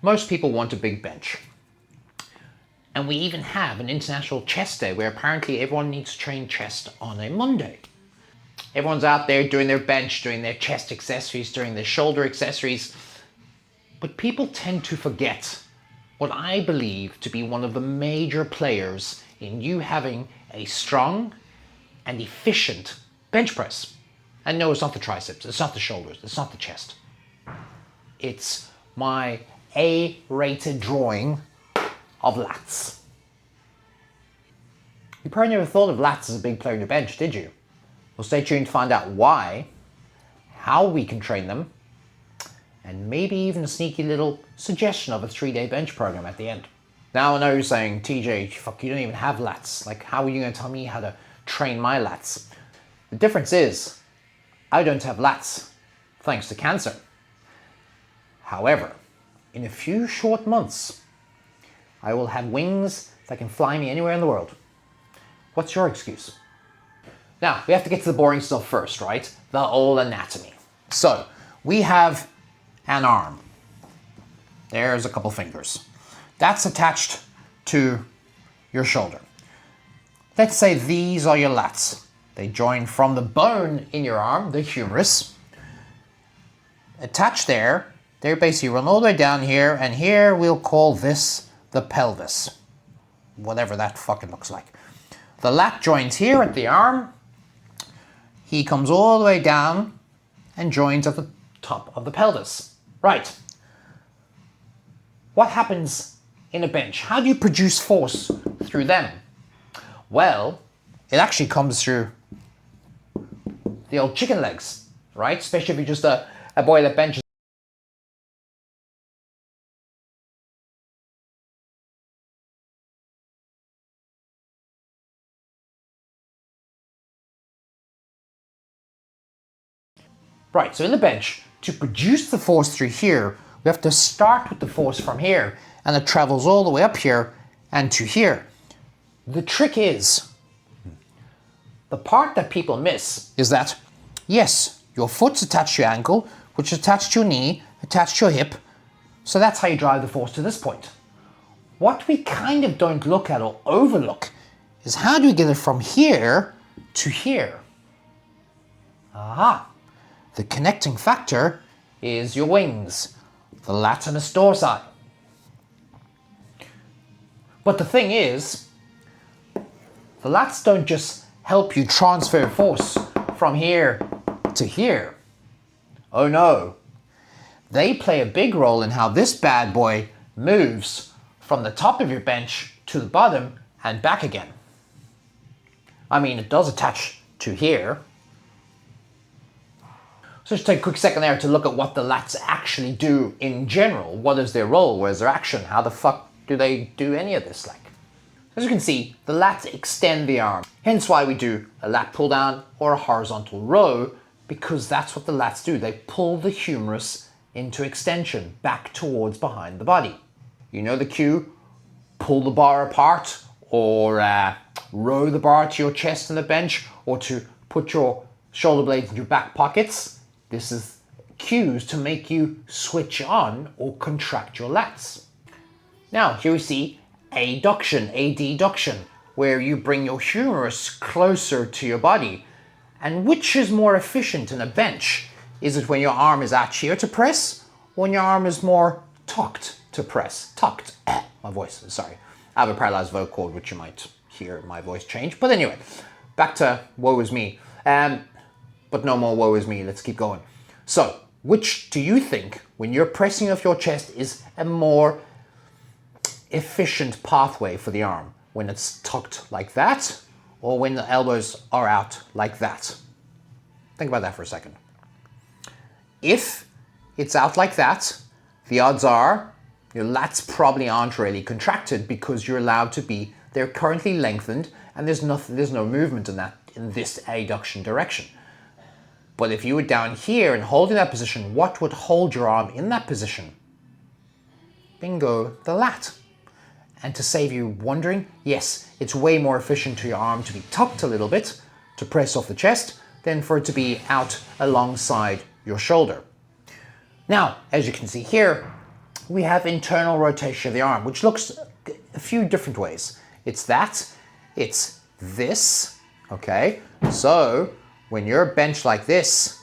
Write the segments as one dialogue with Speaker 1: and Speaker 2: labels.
Speaker 1: Most people want a big bench. And we even have an International Chest Day where apparently everyone needs to train chest on a Monday. Everyone's out there doing their bench, doing their chest accessories, doing their shoulder accessories. But people tend to forget what I believe to be one of the major players in you having a strong and efficient bench press. And no, it's not the triceps, it's not the shoulders, it's not the chest. It's my A-rated drawing of lats. You probably never thought of lats as a big player in your bench, did you? Well, stay tuned to find out why, how we can train them, and maybe even a sneaky little suggestion of a 3-day bench program at the end. Now I know you're saying, TJ, fuck, you don't even have lats. Like, how are you going to tell me how to train my lats? The difference is, I don't have lats, thanks to cancer. However, in a few short months, I will have wings that can fly me anywhere in the world. What's your excuse? Now, we have to get to the boring stuff first, right? The old anatomy. So, we have an arm. There's a couple fingers. That's attached to your shoulder. Let's say these are your lats. They join from the bone in your arm, the humerus. Attached there, they basically run all the way down here, and here we'll call this the pelvis. Whatever that fucking looks like. The lat joins here at the arm. He comes all the way down and joins at the top of the pelvis. Right. What happens in a bench? How do you produce force through them? Well, it actually comes through the old chicken legs, right? Especially if you're just a boy that benches. Right, so in the bench, to produce the force through here, we have to start with the force from here, and it travels all the way up here and to here. The trick is, the part that people miss is that, yes, your foot's attached to your ankle, which is attached to your knee, attached to your hip, so that's how you drive the force to this point. What we kind of don't look at or overlook is how do we get it from here to here? Aha! The connecting factor is your wings, the latissimus dorsi. But the thing is, the lats don't just help you transfer force from here to here. Oh no. They play a big role in how this bad boy moves from the top of your bench to the bottom and back again. I mean, it does attach to here. So just take a quick second there to look at what the lats actually do in general. What is their role? Where's their action? How the fuck do they do any of this? Like, as you can see, the lats extend the arm. Hence why we do a lat pull down or a horizontal row, because that's what the lats do. They pull the humerus into extension back towards behind the body. You know the cue, pull the bar apart, or row the bar to your chest in the bench, or to put your shoulder blades in your back pockets. This is cues to make you switch on or contract your lats. Now, here we see adduction, adduction, where you bring your humerus closer to your body. And which is more efficient in a bench? Is it when your arm is out here to press, or when your arm is more tucked to press? Tucked. My voice, sorry. I have a paralyzed vocal cord, which you might hear my voice change. But anyway, back to woe is me. But no more woe is me, let's keep going. So, which do you think, when you're pressing off your chest, is a more efficient pathway for the arm? When it's tucked like that, or when the elbows are out like that? Think about that for a second. If it's out like that, the odds are your lats probably aren't really contracted because you're allowed to be, they're currently lengthened and there's no movement in this adduction direction. But if you were down here and holding that position, what would hold your arm in that position? Bingo, the lat. And to save you wondering, yes, it's way more efficient to your arm to be tucked a little bit to press off the chest than for it to be out alongside your shoulder. Now, as you can see here, we have internal rotation of the arm, which looks a few different ways. It's that, it's this, okay? So when you're benched like this,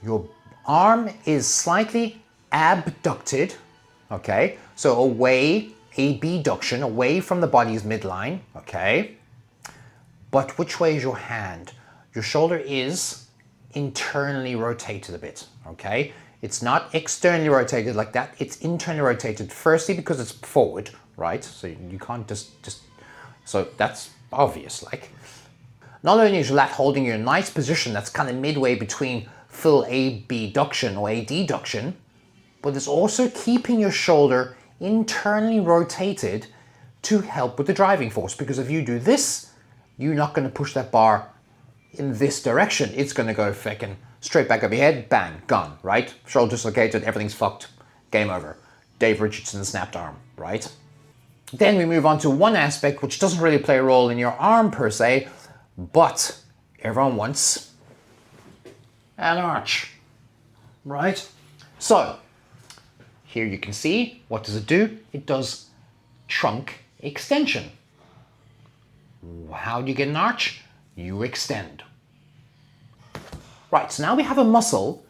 Speaker 1: your arm is slightly abducted, okay? So away, abduction, away from the body's midline, okay? But which way is your hand? Your shoulder is internally rotated a bit, okay? It's not externally rotated like that, it's internally rotated. Firstly, because it's forward, right? So you can't just, so that's obvious, like. Not only is your lat holding you in a nice position that's kind of midway between full abduction or adduction, but it's also keeping your shoulder internally rotated to help with the driving force. Because if you do this, you're not going to push that bar in this direction. It's going to go fucking straight back up your head, bang, gone, right? Shoulder dislocated, everything's fucked, game over. Dave Richardson snapped arm, right? Then we move on to one aspect which doesn't really play a role in your arm per se, but everyone wants an arch, right? So here you can see, what does it do? It does trunk extension. How do you get an arch? You extend. Right, so now we have a muscle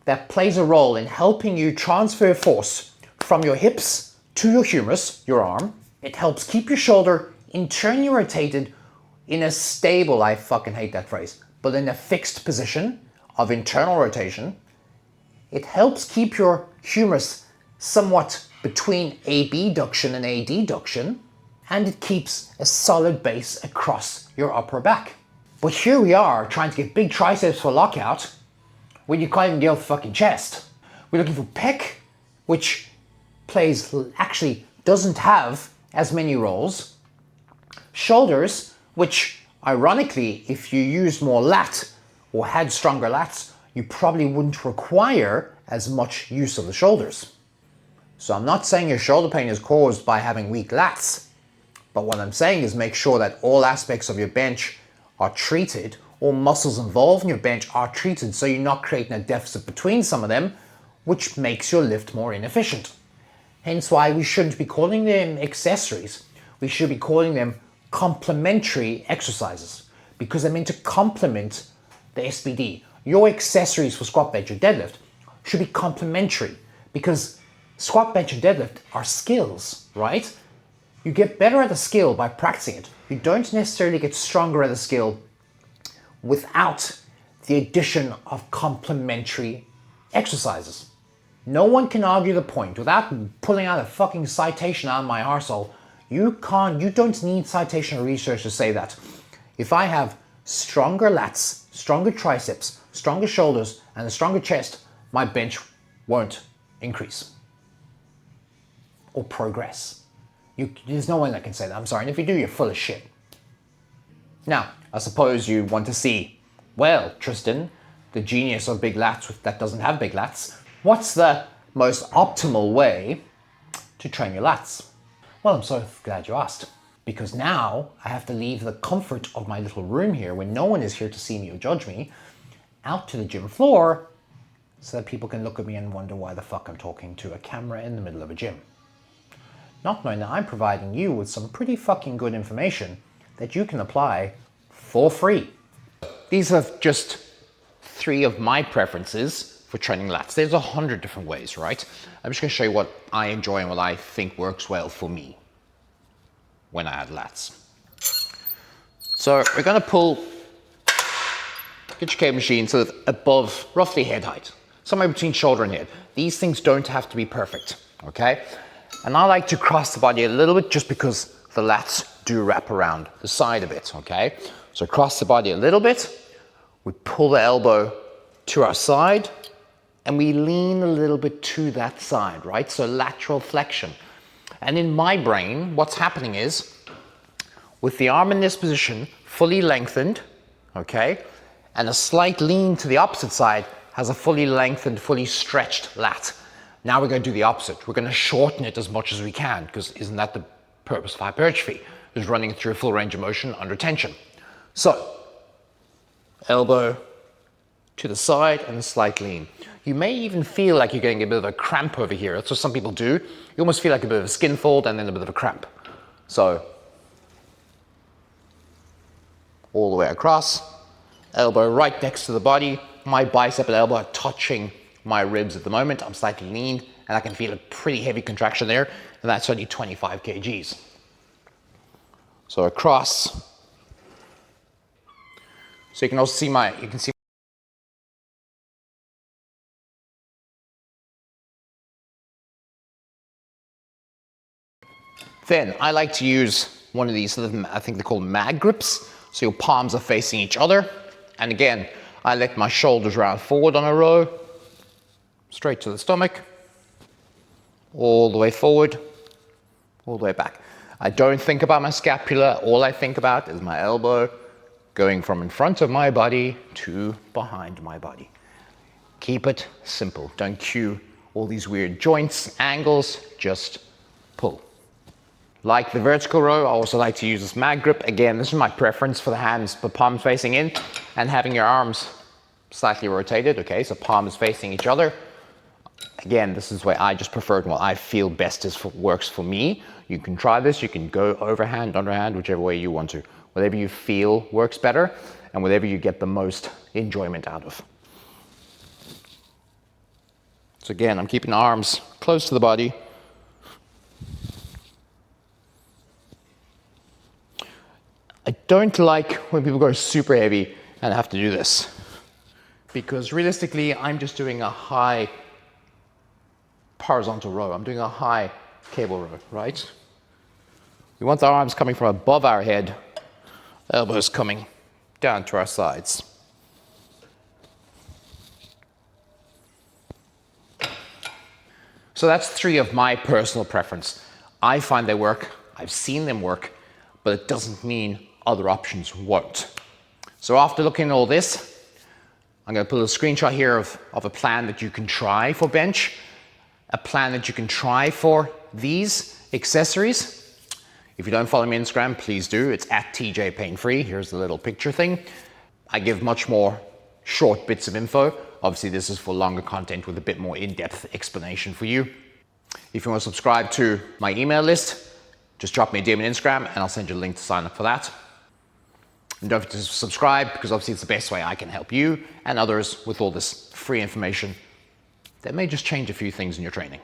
Speaker 1: that plays a role in helping you transfer force from your hips to your humerus, your arm. It helps keep your shoulder internally rotated in a stable, I fucking hate that phrase, but in a fixed position of internal rotation. It helps keep your humerus somewhat between abduction and adduction, and it keeps a solid base across your upper back. But here we are trying to get big triceps for lockout when you can't even get off the fucking chest. We're looking for pec, which actually doesn't have as many roles. Shoulders, which ironically, if you used more lat or had stronger lats, you probably wouldn't require as much use of the shoulders. So I'm not saying your shoulder pain is caused by having weak lats, but what I'm saying is make sure that all aspects of your bench are treated, all muscles involved in your bench are treated, so you're not creating a deficit between some of them, which makes your lift more inefficient. Hence why we shouldn't be calling them accessories. We should be calling them complementary exercises, because they're meant to complement the SBD. Your accessories for squat, bench, or deadlift should be complementary, because squat, bench, and deadlift are skills, right? You get better at a skill by practicing it. You don't necessarily get stronger at a skill without the addition of complementary exercises. No one can argue the point without pulling out a fucking citation out of my arsehole. You don't need citation or research to say that. If I have stronger lats, stronger triceps, stronger shoulders, and a stronger chest, my bench won't increase or progress. There's no one that can say that, I'm sorry, and if you do, you're full of shit. Now, I suppose you want to see, well, Tristan, the genius of big lats that doesn't have big lats, what's the most optimal way to train your lats? Well, I'm so glad you asked, because now I have to leave the comfort of my little room here when no one is here to see me or judge me, out to the gym floor so that people can look at me and wonder why the fuck I'm talking to a camera in the middle of a gym. Not knowing that I'm providing you with some pretty fucking good information that you can apply for free. These are just 3 of my preferences for training lats. There's 100 different ways, right? I'm just gonna show you what I enjoy and what I think works well for me when I add lats. So we're gonna get your cable machine so that above roughly head height, somewhere between shoulder and head. These things don't have to be perfect, okay? And I like to cross the body a little bit just because the lats do wrap around the side a bit, okay? So cross the body a little bit, we pull the elbow to our side, and we lean a little bit to that side, right? So lateral flexion. And in my brain, what's happening is, with the arm in this position, fully lengthened, okay? And a slight lean to the opposite side has a fully lengthened, fully stretched lat. Now we're going to do the opposite. We're going to shorten it as much as we can, because isn't that the purpose of hypertrophy? Is running through a full range of motion under tension. So, elbow to the side and a slight lean. You may even feel like you're getting a bit of a cramp over here. That's what some people do. You almost feel like a bit of a skin fold and then a bit of a cramp. So, all the way across, elbow right next to the body. My bicep and elbow are touching my ribs at the moment. I'm slightly lean and I can feel a pretty heavy contraction there, and that's only 25 kgs. So across. So you can also see you can see Then I like to use one of these, I think they're called mag grips. So your palms are facing each other. And again, I let my shoulders round forward on a row, straight to the stomach, all the way forward, all the way back. I don't think about my scapula. All I think about is my elbow going from in front of my body to behind my body. Keep it simple. Don't cue all these weird joints, angles, just pull. Like the vertical row, I also like to use this mag grip. Again, this is my preference for the hands, the palms facing in and having your arms slightly rotated. Okay, so palms facing each other. Again, this is where I just prefer it, what I feel best works for me. You can try this, you can go overhand, underhand, whichever way you want to. Whatever you feel works better and whatever you get the most enjoyment out of. So again, I'm keeping the arms close to the body. I don't like when people go super heavy and have to do this, because realistically, I'm just doing a high horizontal row. I'm doing a high cable row, right? We want the arms coming from above our head, elbows coming down to our sides. So that's 3 of my personal preference. I find they work, I've seen them work, but it doesn't mean other options won't. So after looking at all this, I'm going to put a screenshot here of a plan that you can try for bench, a plan that you can try for these accessories. If you don't follow me on Instagram, please do. It's at TJ Painfree. Here's the little picture thing. I give much more short bits of info. Obviously, this is for longer content with a bit more in-depth explanation for you. If you want to subscribe to my email list, just drop me a DM on Instagram and I'll send you a link to sign up for that. And don't forget to subscribe, because obviously it's the best way I can help you and others with all this free information that may just change a few things in your training.